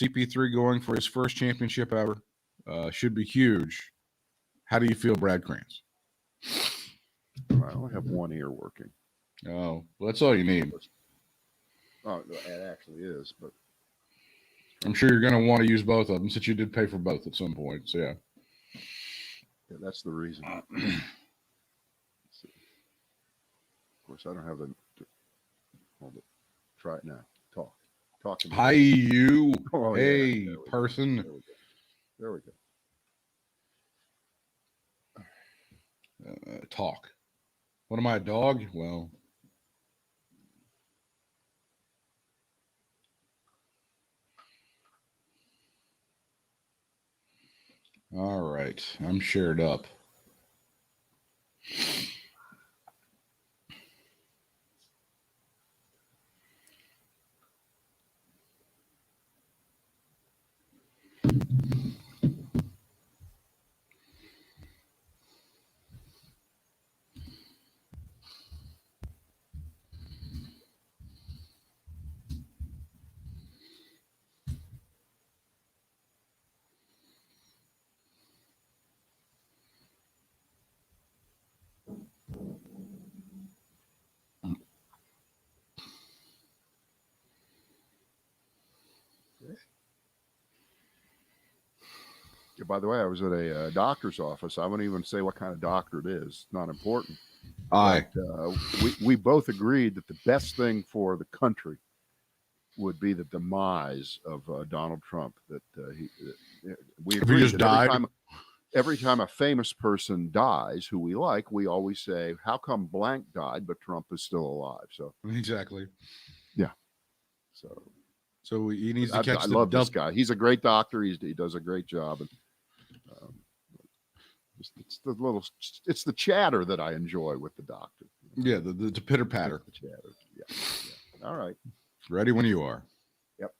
CP3 going for his first championship ever. Should be huge. How do you feel, Brad Krantz? I only have one ear working. Oh, well, that's all you need. Oh, it actually is, but I'm sure you're going to want to use both of them since you did pay for both at some point. So, yeah. That's the reason. Of course, I don't have the. Hold it. Try it now. Talk to me. Hi, you. Oh, hey, yeah. person. There we go. Talk. What am I, a dog? Well. All right. I'm shared up. By the way, I was at a doctor's office. I won't even say what kind of doctor it is. It's not important. Aye. But, we both agreed that the best thing for the country would be the demise of Donald Trump. That we If he just died. Every time a famous person dies who we like, we always say, "How come blank died, but Trump is still alive?" So exactly. Yeah. So he needs to catch. I love this guy. He's a great doctor. He does a great job. And it's the chatter that I enjoy with the doctor. Yeah, the pitter patter. The chatter. Yeah. All right. Ready when you are. Yep.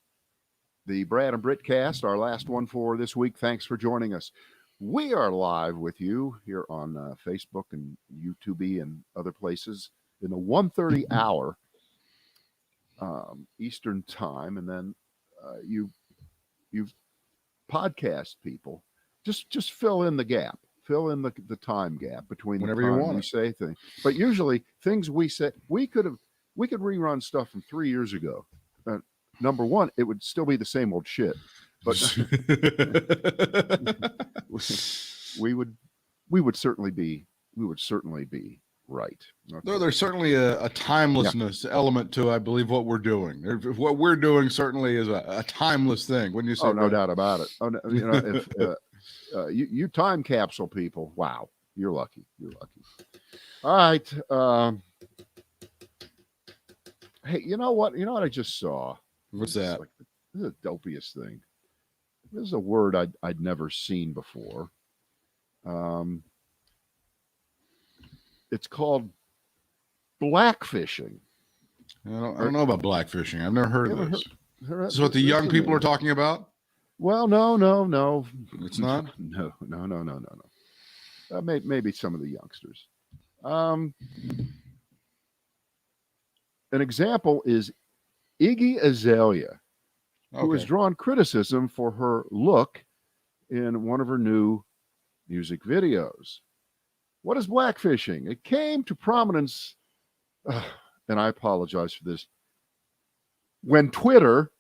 The Brad and Britt cast, our last one for this week. Thanks for joining us. We are live with you here on Facebook and YouTube and other places in the 1:30 hour Eastern time, and then you podcast people. Just fill in the gap. Fill in the time gap between whenever the time you want we say things. But usually things we say, we could rerun stuff from 3 years ago. Number one, it would still be the same old shit. But we would certainly be right. Okay. There's certainly a timelessness element to, I believe, what we're doing. What we're doing certainly is a timeless thing. Wouldn't you say? Oh, no doubt about it. Oh, no, if you time capsule people, wow, you're lucky. All right. Hey, you know what I just saw? What's that? This is the dopiest thing. This is a word I'd never seen before. It's called blackfishing. I don't know about blackfishing. I've never heard of this. This is what the This young is people new. are talking about? Well, no. It's not? No. Maybe some of the youngsters. An example is Iggy Azalea, who has drawn criticism for her look in one of her new music videos. What is blackfishing? It came to prominence, and I apologize for this, when Twitter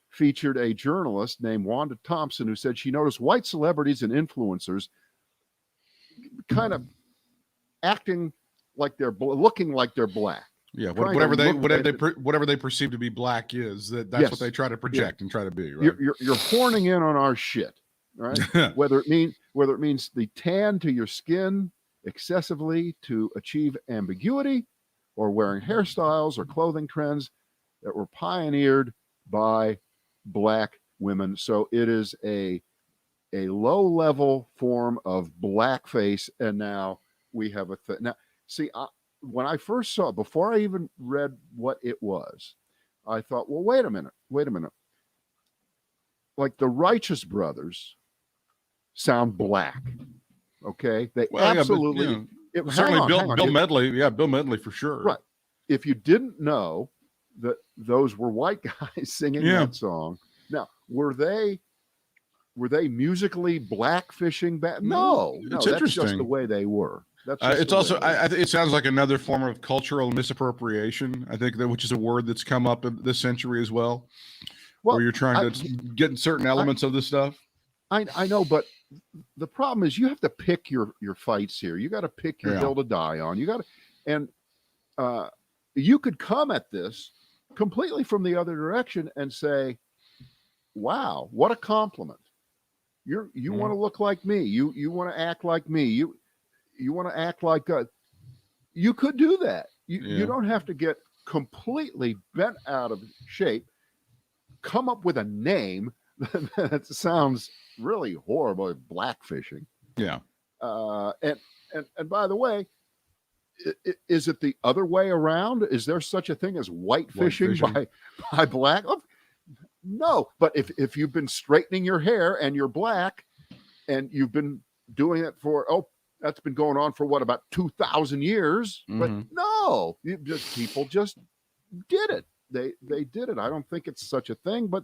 featured a journalist named Wanda Thompson who said she noticed white celebrities and influencers kind of acting like they're looking like they're black. Yeah, whatever they perceive to be black is that's what they try to project and try to be. Right? You're horning in on our shit, right? whether it means the tan to your skin excessively to achieve ambiguity, or wearing hairstyles or clothing trends that were pioneered by black women. So it is a low-level form of blackface, and now we have a thing. Now, see, when I first saw it, before I even read what it was, I thought, well, wait a minute. Like the Righteous Brothers sound black, okay? They absolutely. Certainly, Bill Medley. Yeah, Bill Medley for sure. Right. If you didn't know, that those were white guys singing that song. Now, were they musically blackfishing back? No, it's that's interesting. just the way they were. It's also, it sounds like another form of cultural misappropriation. I think which is a word that's come up in this century as well, where you're trying to get certain elements of this stuff. I know, but the problem is you have to pick your fights here. You got to pick your hill to die on. You got to, and you could come at this completely from the other direction and say, "Wow, what a compliment! You want to look like me. You want to act like me. You want to act like God." You could do that. You don't have to get completely bent out of shape. Come up with a name that sounds really horrible, blackfishing. Yeah. And by the way, is it the other way around? Is there such a thing as white fishing by black? Oh, no, but if you've been straightening your hair and you're black, and you've been doing it for that's been going on for what, about 2,000 years? But no, people just did it. They did it. I don't think it's such a thing, but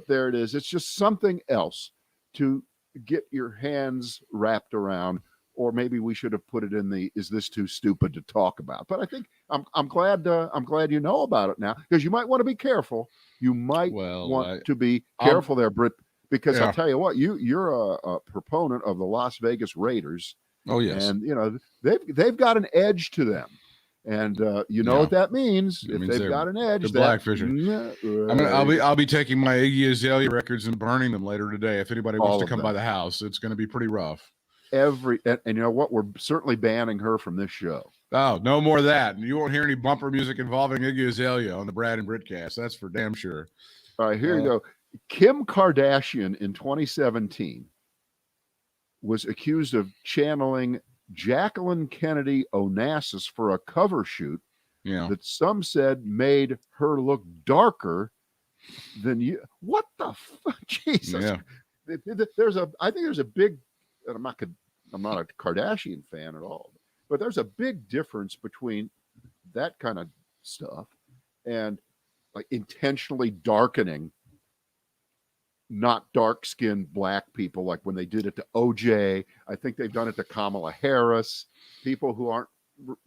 there it is. It's just something else to get your hands wrapped around. Or maybe we should have put it in the "is this too stupid to talk about?" But I think I'm glad you know about it now, because you might want to be careful. You might want to be careful there, Britt, because I'll tell you what, you're a proponent of the Las Vegas Raiders. Oh yes, and they've got an edge to them, and you know what that means. If they've got an edge, blackfishing. I'll be taking my Iggy Azalea records and burning them later today. If anybody wants to come by the house, it's going to be pretty rough. And you know what? We're certainly banning her from this show. Oh, no more of that. You won't hear any bumper music involving Iggy Azalea on the Brad and Britt cast. That's for damn sure. All right, here you go. Kim Kardashian in 2017 was accused of channeling Jacqueline Kennedy Onassis for a cover shoot that some said made her look darker than you. What the fuck? Jesus. Yeah. I think there's a big, and I'm not a Kardashian fan at all, but there's a big difference between that kind of stuff and like intentionally darkening not dark-skinned black people, like when they did it to OJ. I think they've done it to Kamala Harris, people who aren't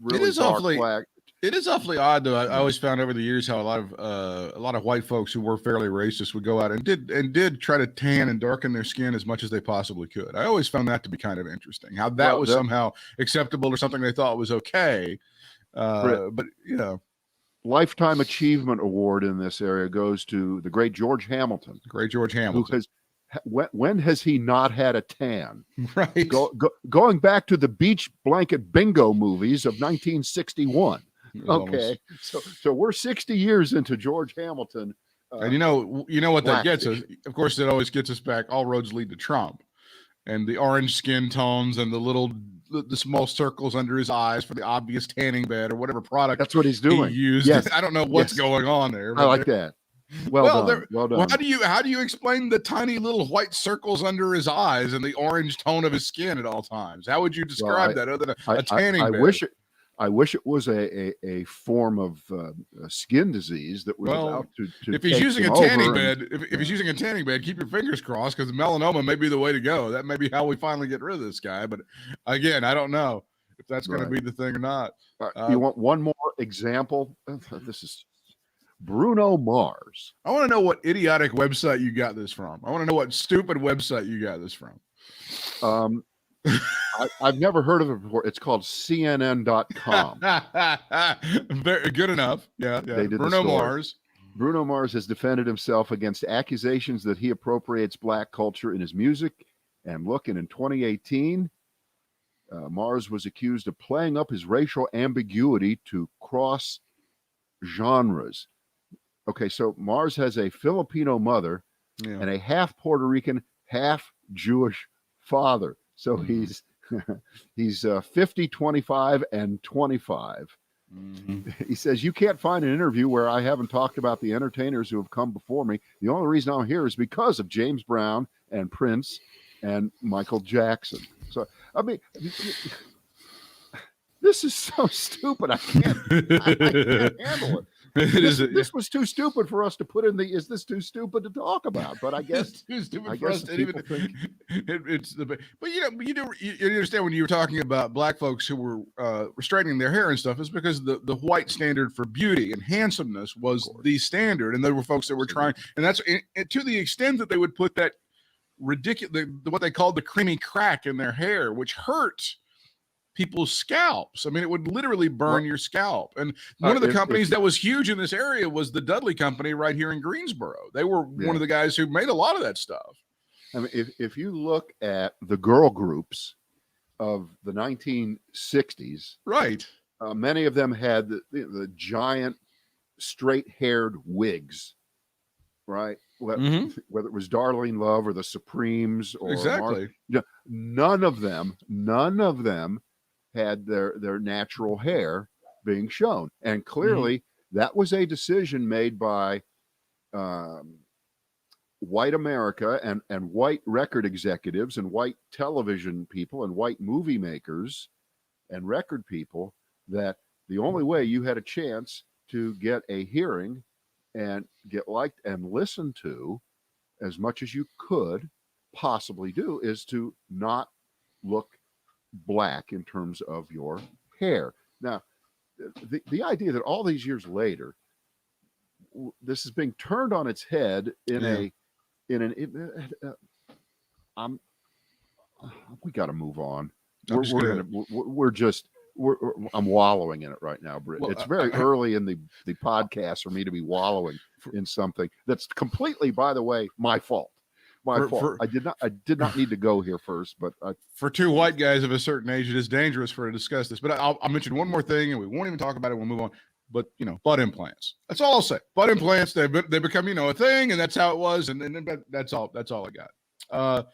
really black. It is awfully odd, though. I always found over the years how a lot of white folks who were fairly racist would go out and did try to tan and darken their skin as much as they possibly could. I always found that to be kind of interesting, how that was somehow acceptable or something they thought was okay. But Lifetime Achievement Award in this area goes to the great George Hamilton. Because when has he not had a tan? Right. Going back to the beach blanket bingo movies of 1961. Okay, so we're 60 years into George Hamilton. And you know what that gets us? Of course, it always gets us back. All roads lead to Trump. And the orange skin tones and the small circles under his eyes for the obvious tanning bed or whatever product that's what he's doing. He used. Yes. I don't know what's going on there. I like that. Well done. Well, how do you explain the tiny little white circles under his eyes and the orange tone of his skin at all times? How would you describe that other than a tanning bed? I wish it was a form of skin disease that was about to if he's using a tanning bed, if he's using a tanning bed, keep your fingers crossed, because melanoma may be the way to go. That may be how we finally get rid of this guy. But again, I don't know if that's going to be the thing or not. You want one more example? This is Bruno Mars. I want to know what idiotic website you got this from. I want to know what stupid website you got this from. I've never heard of it before. It's called CNN.com. Very good enough. Yeah. Bruno Mars has defended himself against accusations that he appropriates black culture in his music and look. And in 2018, Mars was accused of playing up his racial ambiguity to cross genres. Okay, so Mars has a Filipino mother and a half Puerto Rican, half Jewish father. So he's 50, 25, and 25. He says, you can't find an interview where I haven't talked about the entertainers who have come before me. The only reason I'm here is because of James Brown and Prince and Michael Jackson. So, I mean, this is so stupid. I can't handle it. This was too stupid for us to put in the. Is this too stupid to talk about? But I guess it's too stupid I for guess us to even think. It's the. But you understand when you were talking about black folks who were restraining their hair and stuff is because the white standard for beauty and handsomeness was the standard, and there were folks that were trying, and that's and to the extent that they would put that ridiculous what they called the creamy crack in their hair, which hurt people's scalps. I mean, it would literally burn your scalp. And one of the companies that was huge in this area was the Dudley Company right here in Greensboro. They were one of the guys who made a lot of that stuff. I mean, if you look at the girl groups of the 1960s, right, many of them had the giant straight-haired wigs, right? Whether it was Darlene Love or the Supremes or none of them had their natural hair being shown. And clearly that was a decision made by white America and white record executives and white television people and white movie makers and record people, that the only way you had a chance to get a hearing and get liked and listened to as much as you could possibly do is to not look black in terms of your hair. Now, the idea that all these years later, this is being turned on its head we got to move on. I'm wallowing in it right now, Britt. Well, it's very early in the podcast for me to be wallowing in something that's completely, by the way, my fault. My fault. I did not need to go here first, but for two white guys of a certain age, it is dangerous for to discuss this. But I'll mention one more thing, and we won't even talk about it. We'll move on. But butt implants. That's all I'll say. Butt implants. They become a thing, and that's how it was. And that's all. That's all I got.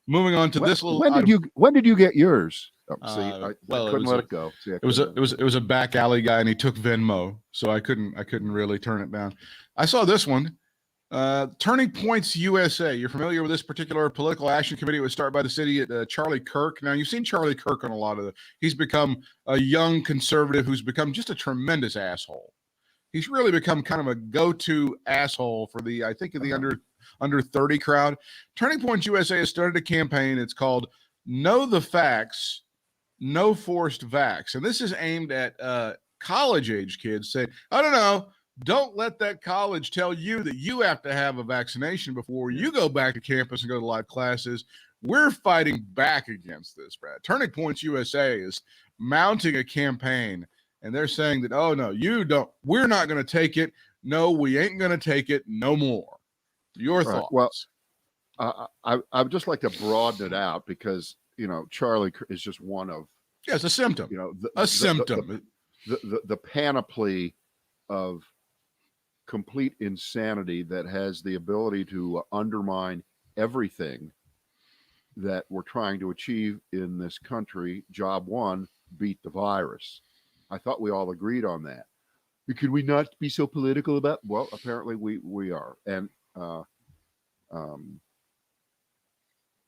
Moving on to this little. When did you get yours? I couldn't let it go. It was a back alley guy, and he took Venmo, so I couldn't really turn it down. I saw this one. Turning Points USA. You're familiar with this particular political action committee? It was started by the city at Charlie Kirk. Now, you've seen Charlie Kirk on a lot of he's become a young conservative who's become just a tremendous asshole. He's really become kind of a go-to asshole for the under 30 crowd. Turning Points USA has started a campaign. It's called Know the Facts, No Forced Vax. And this is aimed at college-age kids saying, I don't know, don't let that college tell you that you have to have a vaccination before you go back to campus and go to live classes. We're fighting back against this, Brad. Turning Points USA is mounting a campaign, and they're saying that, oh, no, you don't. We're not going to take it. No, we ain't going to take it no more. Your thoughts? Well, I would just like to broaden it out because, Charlie is just one of. Yeah, it's a symptom. Symptom. The panoply of complete insanity that has the ability to undermine everything that we're trying to achieve in this country. Job one, beat the virus. I thought we all agreed on that. Could we not be so political about? Well, apparently we are. And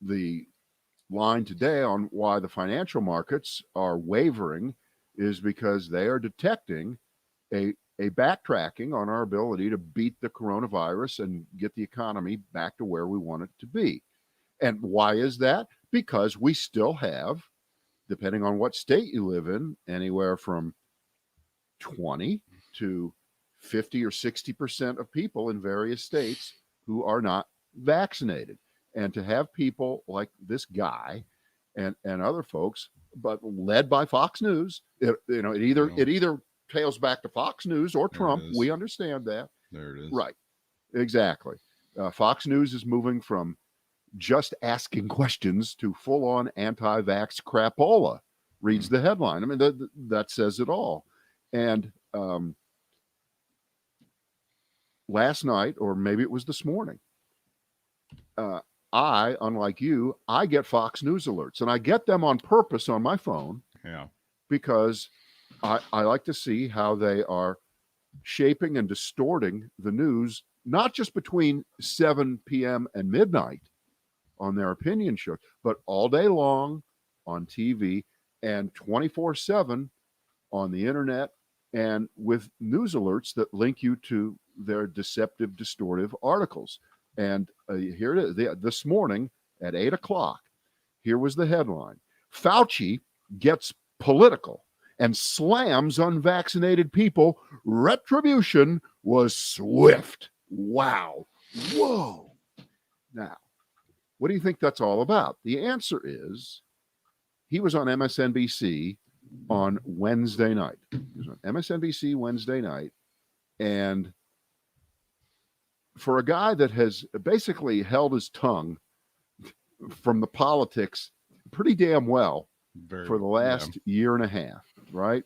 the line today on why the financial markets are wavering is because they are detecting a backtracking on our ability to beat the coronavirus and get the economy back to where we want it to be. And why is that? Because we still have, depending on what state you live in, anywhere from 20 to 50 or 60% of people in various states who are not vaccinated. And to have people like this guy and other folks, but led by Fox News, it either tails back to Fox News or Trump. We understand that. There it is. Right. Exactly. Fox News is moving from just asking questions to full-on anti-vax crapola, reads the headline. I mean, that says it all. And last night, or maybe it was this morning, unlike you, I get Fox News alerts, and I get them on purpose on my phone. Yeah. Because I like to see how they are shaping and distorting the news, not just between 7 p.m. and midnight on their opinion show, but all day long on TV and 24/7 on the internet and with news alerts that link you to their deceptive, distortive articles. And here it is. This morning at 8 o'clock, here was the headline. Fauci gets political and slams unvaccinated people. Retribution was swift. Wow. Whoa. Now, what do you think that's all about? The answer is he was on MSNBC on Wednesday night. He was on MSNBC Wednesday night. And for a guy that has basically held his tongue from the politics pretty damn well for the last year and a half, right?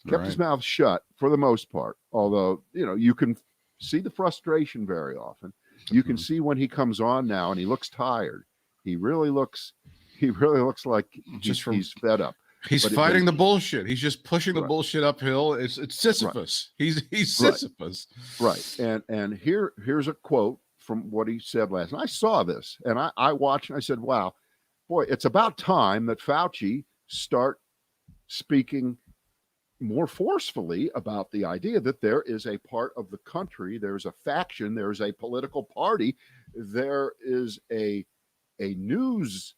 Kept his mouth shut for the most part. Although, you can see the frustration very often. You can see when he comes on now and he looks tired. He really looks like he's fed up. He's fighting the bullshit. He's just pushing the bullshit uphill. It's Sisyphus. He's Sisyphus. Right. And here's a quote from what he said last night. I saw this and I watched and I said, wow, boy, it's about time that Fauci start speaking more forcefully about the idea that there is a part of the country, there's a faction, there's a political party, there is a news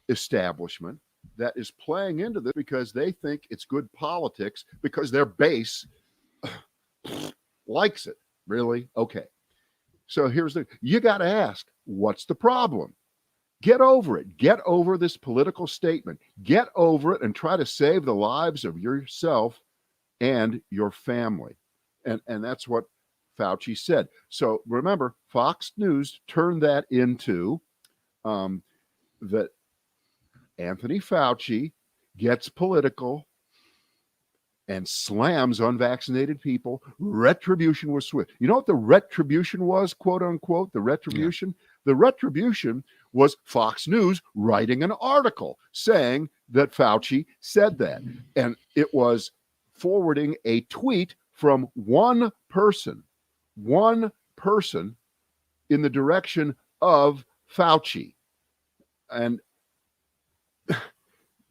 establishment that is playing into this because they think it's good politics because their base likes it. Really? Okay. So you got to ask, what's the problem? Get over it. Get over this political statement. Get over it and try to save the lives of yourself and your family. And that's what Fauci said. So remember, Fox News turned that into that Anthony Fauci gets political and slams unvaccinated people. Retribution was swift. You know what the retribution was, quote unquote? The retribution? Yeah. The retribution was Fox News writing an article saying that Fauci said that. And it was forwarding a tweet from one person in the direction of Fauci. And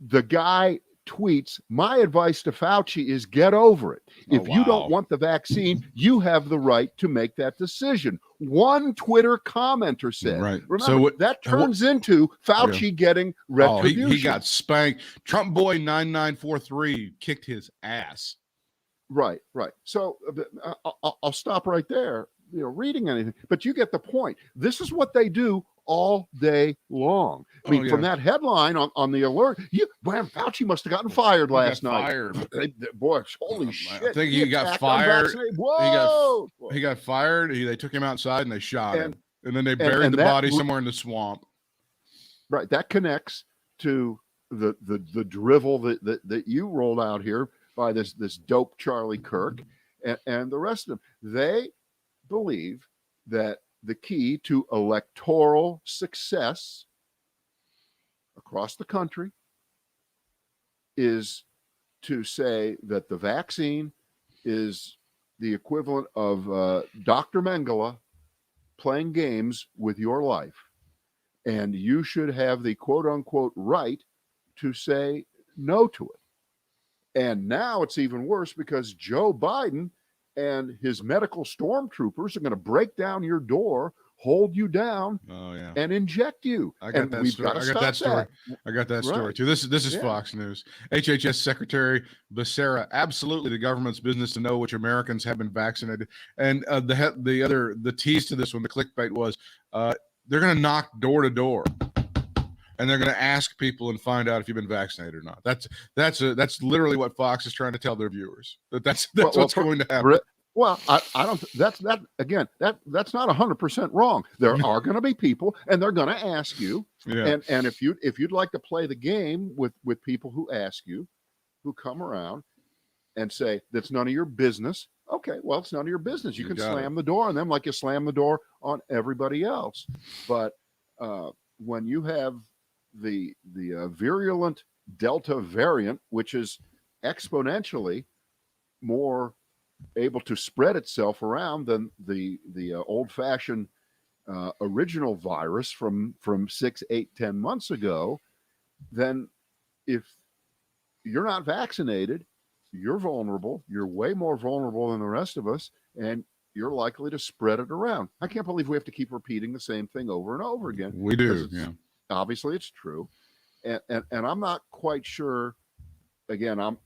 the guy tweets, my advice to Fauci is get over it. If you don't want the vaccine, you have the right to make that decision. One Twitter commenter said, remember, that turns into Fauci getting retribution. He got spanked. Trump boy 9943 kicked his ass. Right. So I'll stop right there, reading anything, but you get the point. This is what they do all day long. I mean, from that headline on the alert, Fauci must have gotten fired last night. Boy, holy shit. I think he got fired. Whoa! He got fired. They took him outside and they shot him. And then they buried the body somewhere in the swamp. Right. That connects to the drivel that you rolled out here by this dope Charlie Kirk and the rest of them. They believe that the key to electoral success across the country is to say that the vaccine is the equivalent of Dr. Mengele playing games with your life. And you should have the quote unquote right to say no to it. And now it's even worse because Joe Biden and his medical stormtroopers are going to break down your door, hold you down, and inject you. I got that story. I got that story too. This is Fox News. HHS Secretary Becerra, absolutely the government's business to know which Americans have been vaccinated. And the tease to this one, the clickbait was they're going to knock door to door. And they're going to ask people and find out if you've been vaccinated or not. That's literally what Fox is trying to tell their viewers. That's what's going to happen. Well, I don't. That's not 100% wrong. There are going to be people, and they're going to ask you. Yeah. And if you'd like to play the game with people who ask you, who come around and say that's none of your business. Okay, well, it's none of your business. You can slam the door on them like you slam the door on everybody else. But when you have the virulent Delta variant, which is exponentially more able to spread itself around than the old-fashioned original virus from 6, 8, 10 months ago, then if you're not vaccinated, you're vulnerable. You're way more vulnerable than the rest of us, and you're likely to spread it around. I can't believe we have to keep repeating the same thing over and over again. We do, yeah. Obviously, it's true. And I'm not quite sure, again, I'm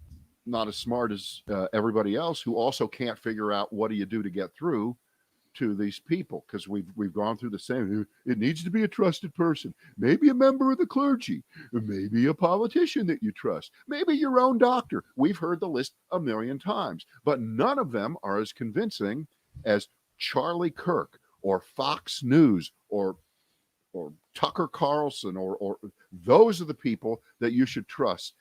not as smart as everybody else who also can't figure out what do you do to get through to these people, because we've gone through the same. It needs to be a trusted person, maybe a member of the clergy, maybe a politician that you trust, maybe your own doctor. We've heard the list a million times, but none of them are as convincing as Charlie Kirk or Fox News or Tucker Carlson or those are the people that you should trust.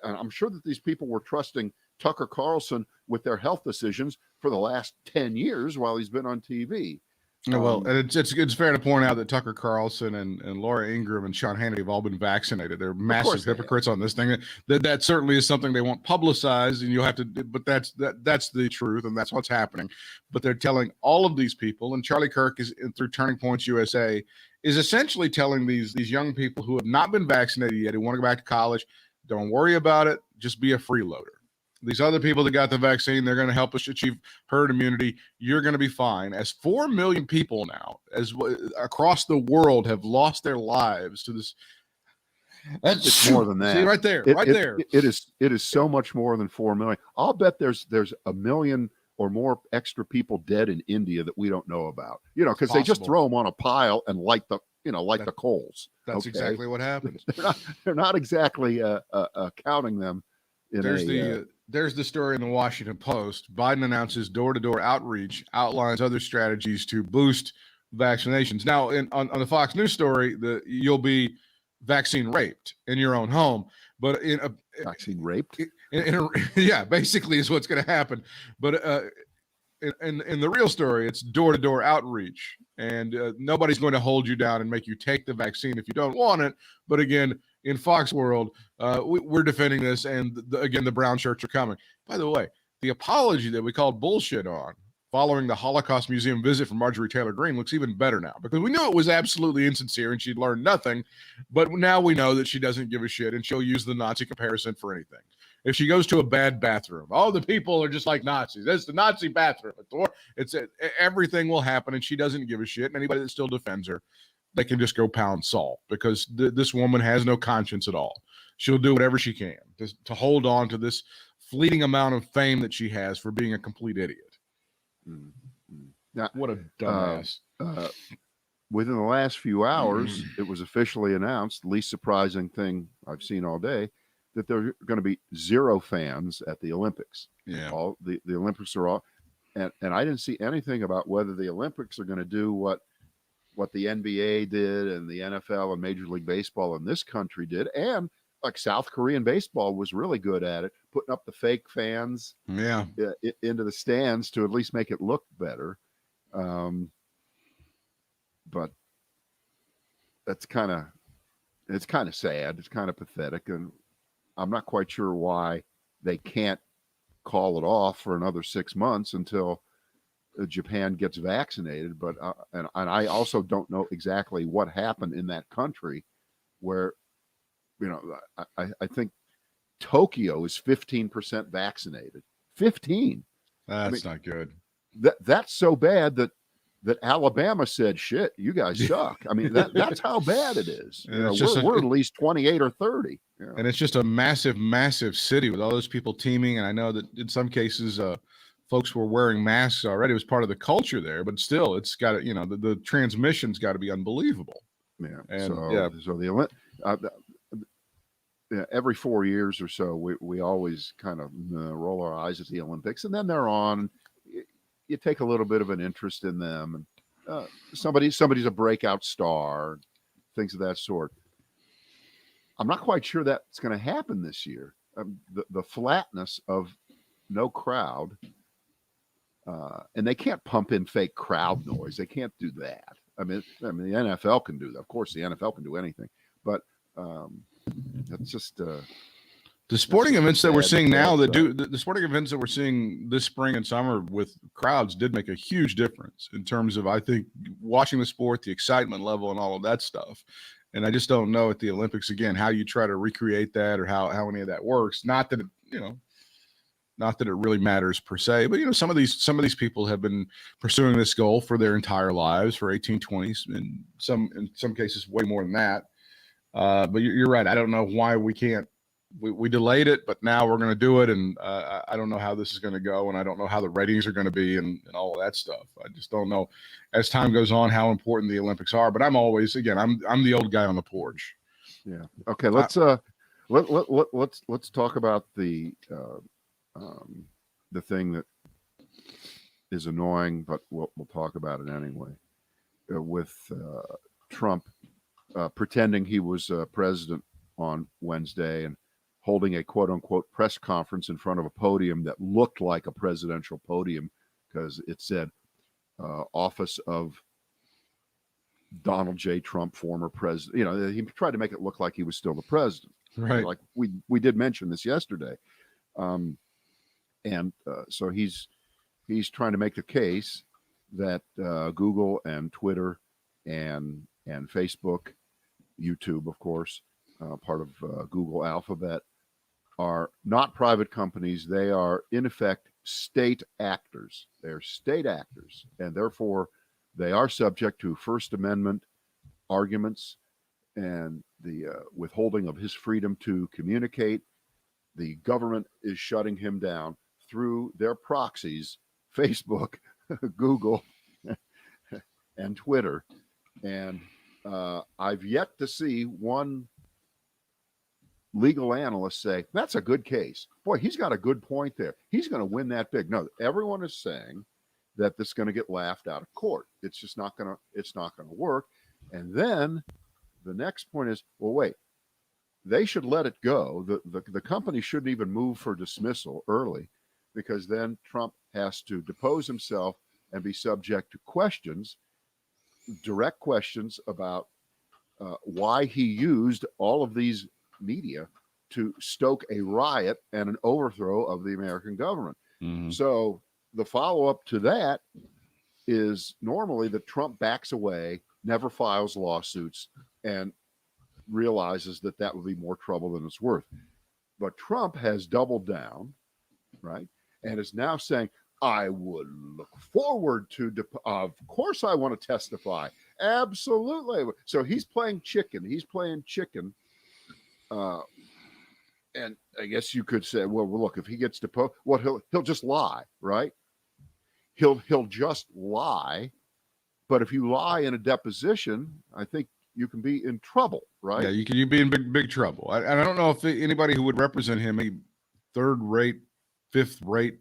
I'm sure that these people were trusting Tucker Carlson with their health decisions for the last 10 years while he's been on TV. Well, and it's fair to point out that Tucker Carlson and Laura Ingraham and Sean Hannity have all been vaccinated. They're massive hypocrites on this thing. That certainly is something they won't publicize, and you'll have to. But that's the truth, and that's what's happening. But they're telling all of these people, and Charlie Kirk is through Turning Points USA is essentially telling these young people who have not been vaccinated yet, who want to go back to college, don't worry about it. Just be a freeloader. These other people that got the vaccine, they're going to help us achieve herd immunity. You're going to be fine. As 4 million people now, as across the world, have lost their lives to this. It's more than that. See, right there. It is so much more than 4 million. I'll bet there's a million or more extra people dead in India that we don't know about. Because they just throw them on a pile and light the the coals. That's exactly what happens. They're not exactly counting them. There's the story in the Washington Post. Biden announces door-to-door outreach, outlines other strategies to boost vaccinations. Now, on the Fox News story, you'll be vaccine raped in your own home. But vaccine raped? Yeah, basically is what's going to happen. But in the real story, it's door-to-door outreach. And nobody's going to hold you down and make you take the vaccine if you don't want it. But again, in Fox world, we're defending this, and again, the brown shirts are coming. By the way, the apology that we called bullshit on following the Holocaust Museum visit from Marjorie Taylor Greene looks even better now, because we knew it was absolutely insincere and she'd learned nothing, but now we know that she doesn't give a shit and she'll use the Nazi comparison for anything. If she goes to a bad bathroom, the people are just like Nazis. That's the Nazi bathroom. Everything will happen, and she doesn't give a shit. And anybody that still defends her, they can just go pound salt, because this woman has no conscience at all. She'll do whatever she can to hold on to this fleeting amount of fame that she has for being a complete idiot. Mm-hmm. Now, what a dumbass. Within the last few hours, it was officially announced, least surprising thing I've seen all day, that there are going to be 0 fans at the Olympics. Yeah. All the Olympics are all, and I didn't see anything about whether the Olympics are going to do what the NBA did and the NFL and Major League Baseball in this country did. And like South Korean baseball was really good at it, putting up the fake fans into the stands to at least make it look better. But it's kind of sad. It's kind of pathetic. And I'm not quite sure why they can't call it off for another 6 months until Japan gets vaccinated, but and I also don't know exactly what happened in that country, where I think Tokyo is 15% vaccinated. 15. That's not good. That's so bad that Alabama said, "Shit, you guys suck." I mean, that's how bad it is. We're at least 28 or 30. And it's just a massive, massive city with all those people teeming. And I know that in some cases, folks were wearing masks already. It was part of the culture there, but still, it's got to, the transmission's got to be unbelievable. Yeah. And so the every 4 years or so, we always kind of roll our eyes at the Olympics, and then they're on. You take a little bit of an interest in them, and somebody's a breakout star, things of that sort. I'm not quite sure that's going to happen this year. The flatness of no crowd. And they can't pump in fake crowd noise. They can't do that. I mean, the NFL can do that. Of course, the NFL can do anything, but that's just the sporting events that we're seeing now. The sporting events that we're seeing this spring and summer with crowds did make a huge difference in terms of, I think, watching the sport, the excitement level, and all of that stuff. And I just don't know at the Olympics again how you try to recreate that or how any of that works. Not that Not that it really matters per se, but some of these people have been pursuing this goal for their entire lives, for 1820s, and in some cases way more than that. But you're right. I don't know why we can't. We delayed it, but now we're going to do it, and I don't know how this is going to go, and I don't know how the ratings are going to be, and all of that stuff. I just don't know, as time goes on, how important the Olympics are. But I'm always, again, I'm the old guy on the porch. Yeah. Okay. Let's talk about the thing that is annoying, but we'll talk about it anyway. With Trump pretending he was president on Wednesday and holding a quote unquote press conference in front of a podium that looked like a presidential podium because it said office of Donald J. Trump, former president. He tried to make it look like he was still the president. Right. Like we did mention this yesterday. So he's trying to make the case that Google and Twitter and Facebook, YouTube, of course, part of Google Alphabet, are not private companies. They are, in effect, state actors. They're state actors, and therefore they are subject to First Amendment arguments and the withholding of his freedom to communicate. The government is shutting him down through their proxies, Facebook, Google, and Twitter. And I've yet to see one legal analyst say, that's a good case. Boy, he's got a good point there. He's going to win that big. No, everyone is saying that this is going to get laughed out of court. It's just not going to work. And then the next point is, well, wait, they should let it go. The company shouldn't even move for dismissal early, because then Trump has to depose himself and be subject to questions, direct questions about why he used all of these media to stoke a riot and an overthrow of the American government. Mm-hmm. So the follow-up to that is normally that Trump backs away, never files lawsuits, and realizes that would be more trouble than it's worth. But Trump has doubled down, right? And is now saying, I would look forward to, of course I want to testify. Absolutely. So he's playing chicken. And I guess you could say, well, look, if he gets deposed, he'll just lie, right? He'll just lie. But if you lie in a deposition, I think you can be in trouble, right? Yeah, you be in big trouble. I don't know if anybody who would represent him, a third-rate, fifth-rate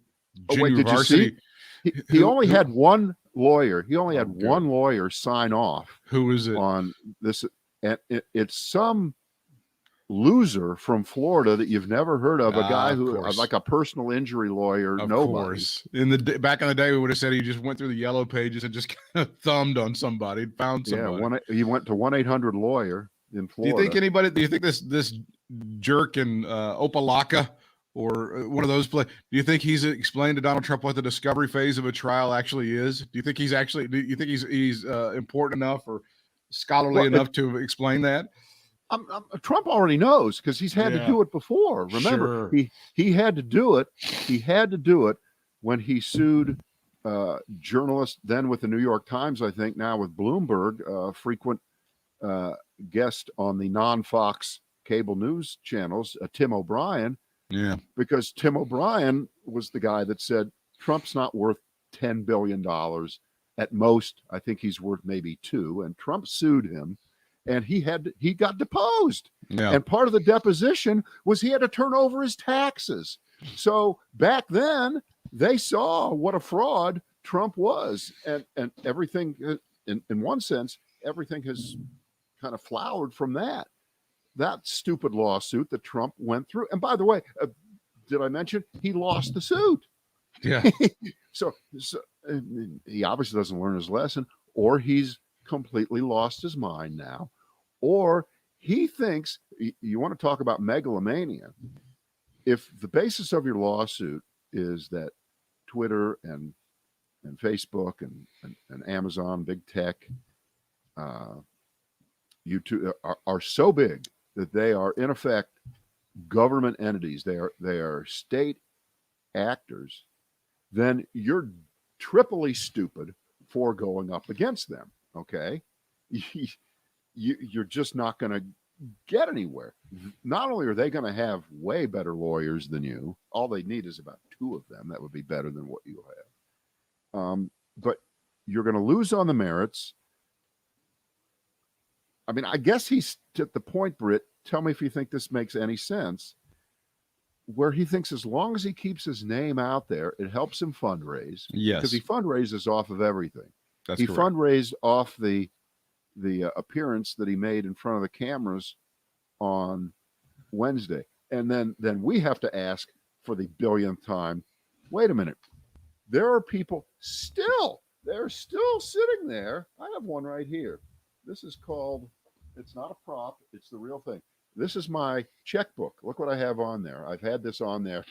junior varsity. He only had one lawyer. He only had one lawyer sign off. Who is it? On this, and it's some loser from Florida that you've never heard of. A guy who, like a personal injury lawyer. Of course. Back in the day, we would have said he just went through the yellow pages and just kind of thumbed on somebody, found somebody. Yeah, he went to 1-800-LAWYER in Florida. Do you think this jerk in Opelika or one of those do you think he's explained to Donald Trump what the discovery phase of a trial actually is? Do you think he's important enough or scholarly enough to explain that? Trump already knows, because he's had to do it before. Remember, he had to do it. He had to do it when he sued journalists, then with the New York Times, I think, now with Bloomberg, frequent guest on the non-Fox cable news channels, Tim O'Brien. Yeah, because Tim O'Brien was the guy that said Trump's not worth $10 billion. At most, I think he's worth maybe $2 billion. And Trump sued him, and he got deposed. Yeah. And part of the deposition was he had to turn over his taxes. So back then, they saw what a fraud Trump was, and everything. In one sense, everything has kind of flowered from that stupid lawsuit that Trump went through. And by the way, did I mention he lost the suit? Yeah. so he obviously doesn't learn his lesson, or he's completely lost his mind now, or he thinks, you want to talk about megalomania. If the basis of your lawsuit is that Twitter and Facebook and Amazon, big tech, YouTube are so big that they are in effect government entities. They are state actors, then you're triply stupid for going up against them. Okay. You're just not going to get anywhere. Not only are they going to have way better lawyers than you, all they need is about 2 of them. That would be better than what you have. But you're going to lose on the merits. I mean, I guess he's at the point, Britt, tell me if you think this makes any sense, where he thinks as long as he keeps his name out there, it helps him fundraise. Yes. Because he fundraises off of everything. That's he correct. fundraised off the appearance that he made in front of the cameras on Wednesday. And then we have to ask for the billionth time, wait a minute, there are people they're still sitting there. I have one right here. This is called, it's not a prop, it's the real thing. This is my checkbook. Look what I have on there. I've had this on there.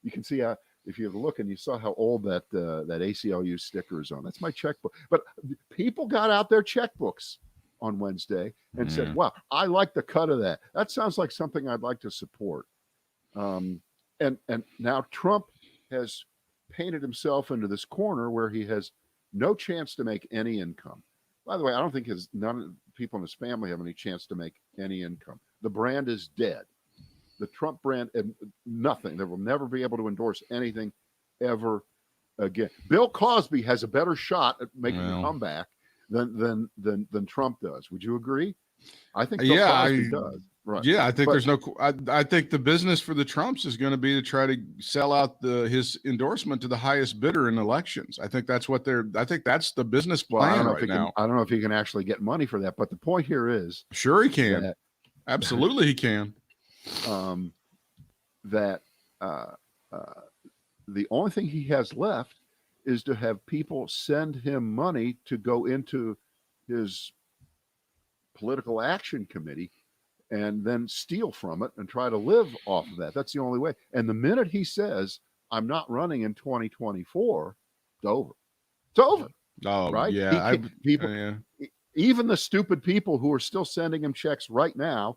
You can see how, if you look and you saw how old that ACLU sticker is on. That's my checkbook. But people got out their checkbooks on Wednesday and said, wow, I like the cut of that. That sounds like something I'd like to support. And now Trump has painted himself into this corner where he has no chance to make any income. By the way, I don't think none of the people in his family have any chance to make any income. The brand is dead. The Trump brand, and nothing. They will never be able to endorse anything ever again. Bill Cosby has a better shot at making a comeback than Trump does. Would you agree? I think Bill Cosby does. Right. Yeah, I think I think the business for the Trumps is going to be to try to sell out his endorsement to the highest bidder in elections. I think that's that's the business plan now. I don't know if he can actually get money for that, but the point here is, sure he can. Absolutely he can. The only thing he has left is to have people send him money to go into his political action committee and then steal from it and try to live off of that. That's the only way. And the minute he says, I'm not running in 2024, it's over. It's over. Oh, right? Yeah. Even the stupid people who are still sending him checks right now,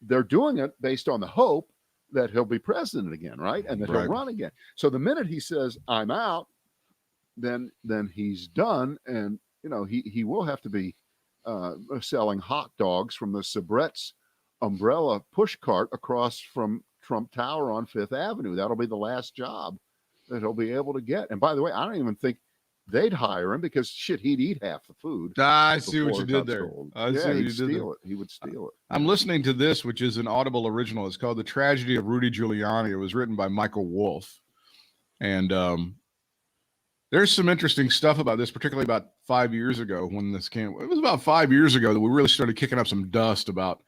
they're doing it based on the hope that he'll be president again, right? And that he'll run again. So the minute he says, I'm out, then he's done. And, he will have to be selling hot dogs from the Sabret's umbrella push cart across from Trump Tower on Fifth Avenue. That'll be the last job that he'll be able to get. And by the way, I don't even think they'd hire him because he'd eat half the food. I see what you did there. He would steal it. I'm listening to this, which is an Audible original. It's called The Tragedy of Rudy Giuliani. It was written by Michael Wolff. And there's some interesting stuff about this, particularly about 5 years ago when this came. It was about 5 years ago that we really started kicking up some dust about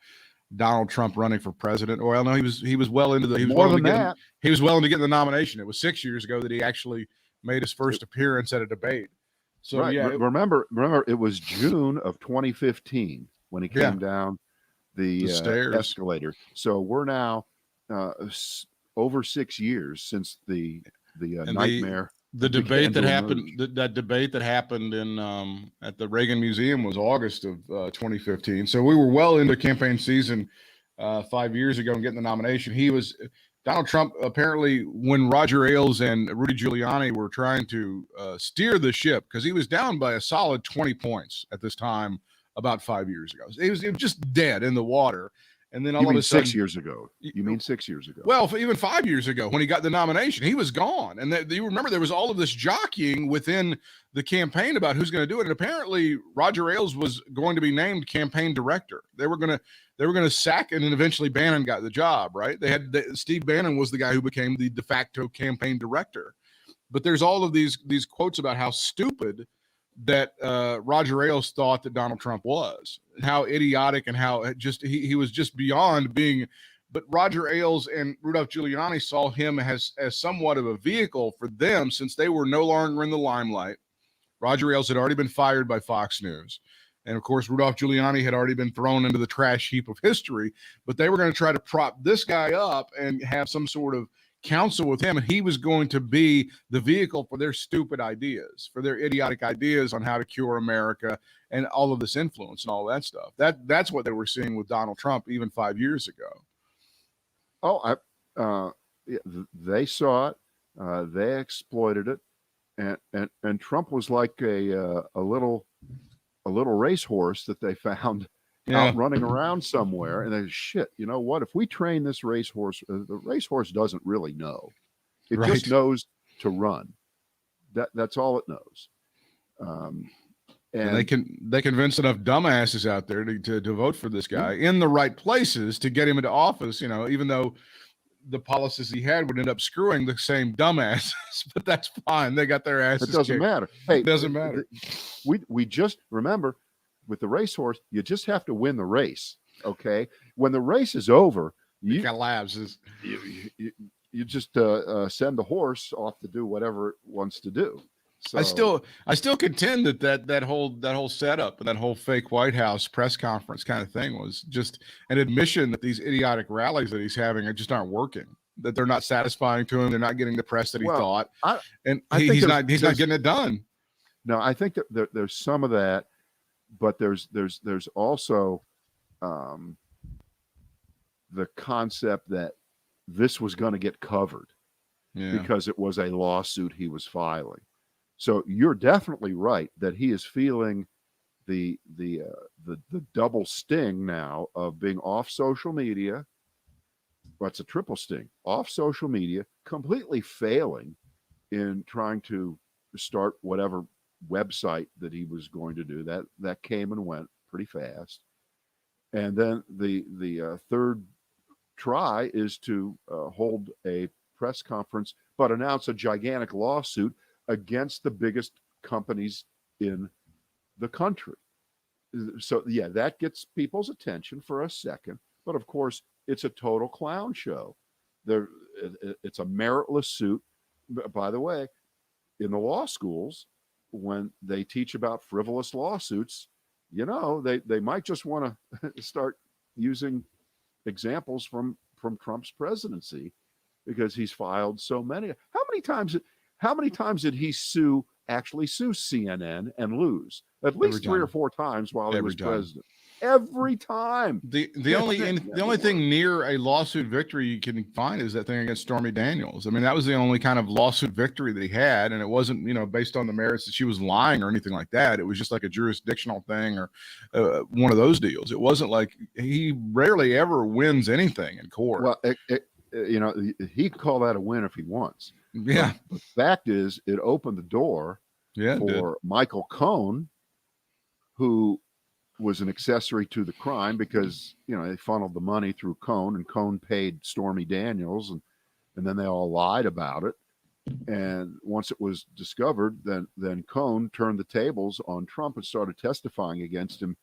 Donald Trump running for president. Well, no, he was well into he was well into getting the nomination. It was 6 years ago that he actually made his first appearance at a debate. So remember, it was June of 2015 when he came down the stairs, escalator. So we're now over 6 years since the nightmare. The debate that happened, that debate that happened in at the Reagan Museum was August of 2015. So we were well into campaign season 5 years ago and getting the nomination. Donald Trump, apparently, when Roger Ailes and Rudy Giuliani were trying to steer the ship, because he was down by a solid 20 points at this time about 5 years ago. He was just dead in the water. And then all of a sudden, 6 years ago. You mean 6 years ago? Well, even 5 years ago when he got the nomination, he was gone. And you remember there was all of this jockeying within the campaign about who's going to do it. And apparently Roger Ailes was going to be named campaign director. They were going to sack, and then eventually Bannon got the job, right? Steve Bannon was the guy who became the de facto campaign director. But there's all of these quotes about how stupid that Roger Ailes thought that Donald Trump was, how idiotic and how just he was just beyond being. But Roger Ailes and Rudolph Giuliani saw him as somewhat of a vehicle for them, since they were no longer in the limelight. Roger Ailes had already been fired by Fox News. And of course, Rudolph Giuliani had already been thrown into the trash heap of history, but they were going to try to prop this guy up and have some sort of counsel with him, and he was going to be the vehicle for their stupid ideas, for their idiotic ideas on how to cure America and all of this influence and all that stuff. That's what they were seeing with Donald Trump even 5 years ago. They saw it. They exploited it, and Trump was like a little racehorse that they found Yeah. out running around somewhere, and they shit. You know what? If we train this racehorse, the racehorse doesn't really know. It just Right. knows to run. That's all it knows. And they convinced enough dumbasses out there to vote for this guy in the right places to get him into office. Even though the policies he had would end up screwing the same dumbasses, but that's fine. They got their asses It doesn't kicked. matter. Hey, it doesn't matter. We just remember with the racehorse, you just have to win the race. Okay, when the race is over, it collapses. You just send the horse off to do whatever it wants to do. So I still contend that whole setup and that whole fake White House press conference kind of thing was just an admission that these idiotic rallies that he's having just aren't working. That they're not satisfying to him. They're not getting the press that he thought, and he's not getting it done. No, I think that there's some of that, but there's also the concept that this was going to get covered because it was a lawsuit he was filing. So you're definitely right that he is feeling the double sting now of being off social media. Well, it's a triple sting: off social media, completely failing in trying to start whatever website that he was going to do. That came and went pretty fast. And then the third try is to hold a press conference, but announce a gigantic lawsuit against the biggest companies in the country. So yeah, that gets people's attention for a second, but of course it's a total clown show. It's a meritless suit. By the way, in the law schools, when they teach about frivolous lawsuits, they might just want to start using examples from Trump's presidency because he's filed so many. How many times did he actually sue CNN and lose? At least 3 or 4 times while he was president. Every time. The only thing near a lawsuit victory you can find is that thing against Stormy Daniels. I mean, that was the only kind of lawsuit victory that he had, and it wasn't based on the merits that she was lying or anything like that. It was just like a jurisdictional thing or one of those deals. It wasn't like he rarely ever wins anything in court. Well, he can call that a win if he wants. Yeah. But the fact is, it opened the door for Michael Cohen, who was an accessory to the crime because they funneled the money through Cohen, and Cohen paid Stormy Daniels, and then they all lied about it. And once it was discovered, then Cohen turned the tables on Trump and started testifying against him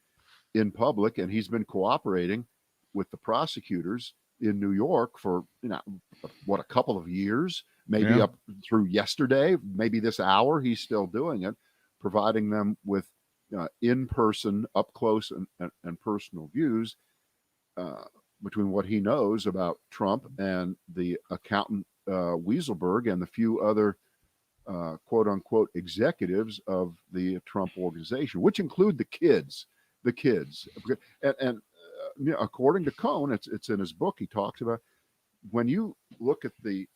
in public, and he's been cooperating with the prosecutors in New York for a couple of years, maybe up through yesterday, maybe this hour he's still doing it, providing them with in-person, up close and personal views between what he knows about Trump and the accountant Weaselberg and the few other quote-unquote executives of the Trump organization, which include the kids. And according to Cohen, it's in his book, he talks about when you look at the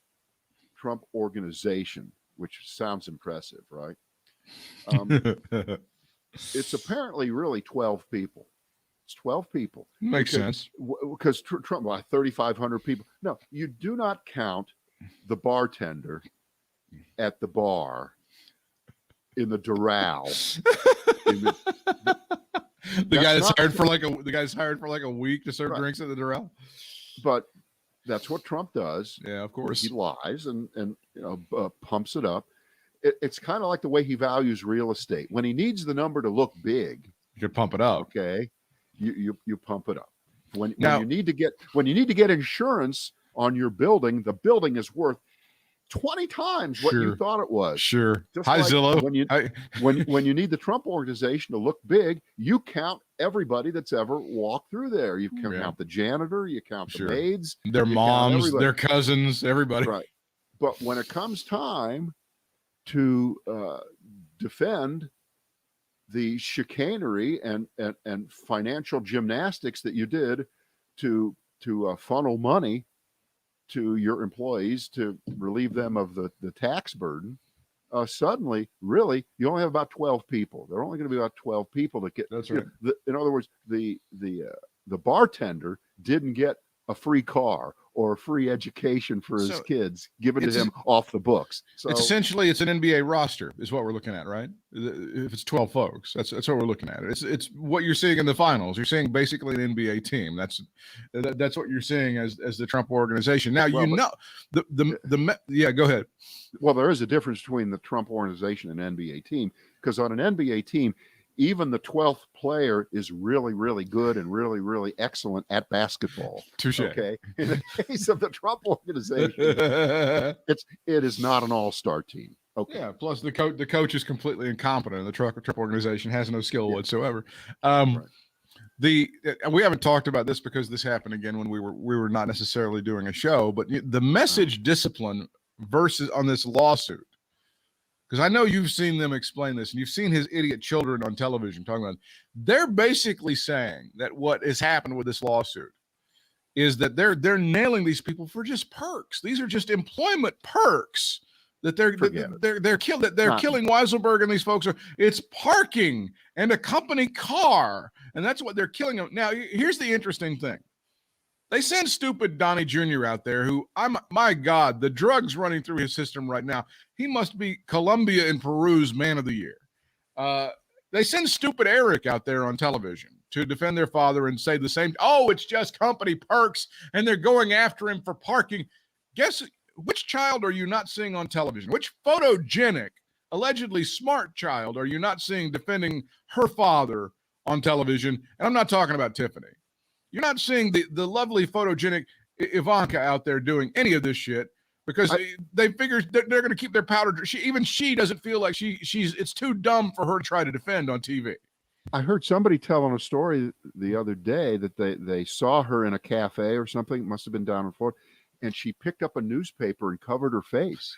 Trump organization, which sounds impressive, right? It's apparently really 12 people. It's 12 people. Makes sense. Because Trump, 3,500 people. No, you do not count the bartender at the bar in the Doral. The guy that's hired for like a week to serve drinks at the Doral. But that's what Trump does. Yeah, of course. He lies and pumps it up. It's kind of like the way he values real estate. When he needs the number to look big, you could pump it up. Okay, you pump it up. When you need to get insurance on your building, the building is worth 20 times what you thought it was. Sure. Just Hi, like Zillow. When you need the Trump organization to look big, you count everybody that's ever walked through there. You count the janitor, you count the maids, their moms, their cousins, everybody. Right. But when it comes time to defend the chicanery and financial gymnastics that you did to funnel money to your employees to relieve them of the tax burden, suddenly, really, you only have about 12 people. There are only going to be about 12 people that get. That's right. In other words, the bartender didn't get a free car or a free education for his kids given to him off the books. So it's essentially it's an NBA roster is what we're looking at, right? If it's 12 folks, that's what we're looking at. It's what you're seeing in the finals. You're seeing basically an NBA team. That's what you're seeing as the Trump organization. Now yeah, go ahead. Well, there is a difference between the Trump organization and NBA team, because on an NBA team, even the 12th player is really, really good and really, really excellent at basketball. Touche. Okay. In the case of the Trump organization, it is not an all-star team. Okay. Yeah. Plus the coach is completely incompetent. The Trump organization has no skill whatsoever. Right. We haven't talked about this because this happened again when we were not necessarily doing a show, but the message discipline versus on this lawsuit. Because I know you've seen them explain this, and you've seen his idiot children on television talking about it. They're basically saying that what has happened with this lawsuit is that they're nailing these people for just perks. These are just employment perks that they're killing Weiselberg and these folks it's parking and a company car, and that's what they're killing them. Now, here's the interesting thing. They send stupid Donnie Jr. out there my God, the drugs running through his system right now. He must be Colombia and Peru's man of the year. They send stupid Eric out there on television to defend their father and say the same. Oh, it's just company perks, and they're going after him for parking. Guess which child are you not seeing on television? Which photogenic, allegedly smart child are you not seeing defending her father on television? And I'm not talking about Tiffany. You're not seeing the lovely photogenic Ivanka out there doing any of this shit because they figure they're going to keep their powder. She doesn't feel like it's too dumb for her to try to defend on TV. I heard somebody telling a story the other day that they saw her in a cafe or something. It must have been down in Florida, and she picked up a newspaper and covered her face.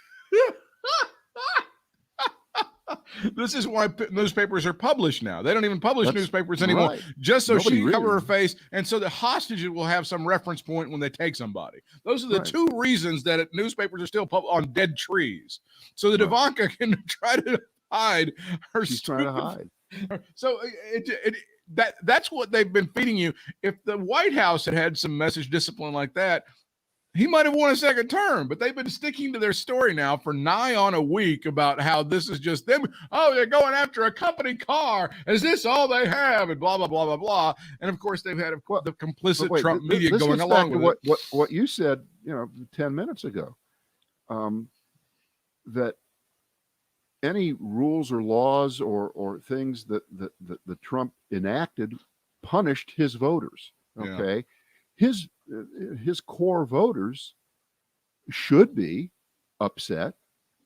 This is why newspapers are published now. They don't even publish newspapers anymore, just so she can cover her face, and so the hostages will have some reference point when they take somebody. Those are the two reasons that newspapers are still on dead trees, so that Ivanka can try to hide her. She's trying to hide. So that's what they've been feeding you. If the White House had some message discipline like that, he might have won a second term, but they've been sticking to their story now for nigh on a week about how this is just them. Oh, they're going after a company car. Is this all they have? And blah, blah, blah, blah, blah. And of course, they've had the complicit Trump media going along with it. What you said, 10 minutes ago, that any rules or laws or things that Trump enacted punished his voters. Okay. Yeah. His core voters should be upset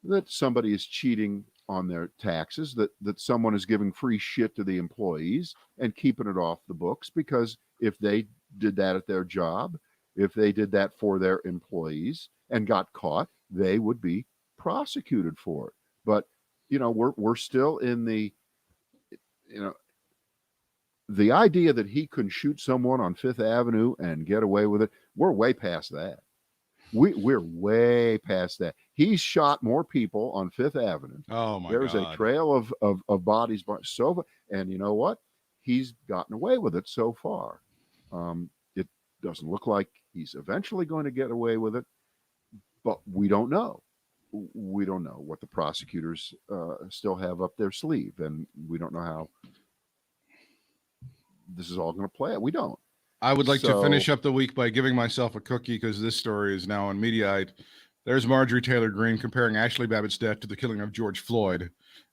that somebody is cheating on their taxes, that someone is giving free shit to the employees and keeping it off the books, because if they did that at their job, if they did that for their employees and got caught, they would be prosecuted for it. But we're still in the idea that he can shoot someone on Fifth Avenue and get away with it, we're way past that. We're way past that. He's shot more people on Fifth Avenue. Oh my There's God. a trail of bodies. And you know what? He's gotten away with it so far. It doesn't look like he's eventually going to get away with it, but we don't know. We don't know what the prosecutors still have up their sleeve, and we don't know how this is all going to play out. We don't. I would like to finish up the week by giving myself a cookie, because this story is now on Mediaite. There's Marjorie Taylor Greene comparing Ashley Babbitt's death to the killing of George Floyd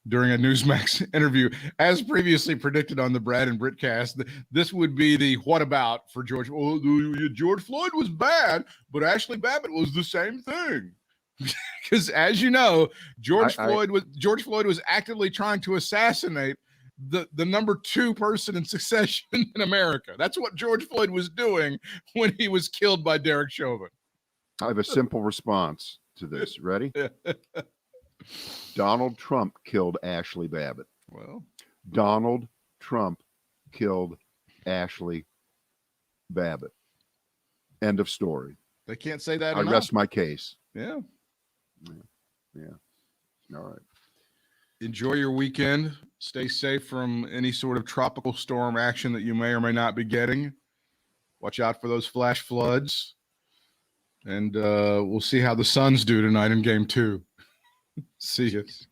during a Newsmax interview. As previously predicted on the Brad and Britt cast, this would be the what about for George. Oh, George Floyd was bad, but Ashley Babbitt was the same thing. Because as you know, George Floyd was actively trying to assassinate the number 2 person in succession in America. That's what George Floyd was doing when he was killed by Derek Chauvin. I have a simple response to this. Ready? Donald Trump killed Ashley Babbitt. Well, Donald Trump killed Ashley Babbitt. End of story. They can't say that I enough. rest my case. Yeah. All right. Enjoy your weekend. Stay safe from any sort of tropical storm action that you may or may not be getting. Watch out for those flash floods. And we'll see how the Suns do tonight in game 2. See you.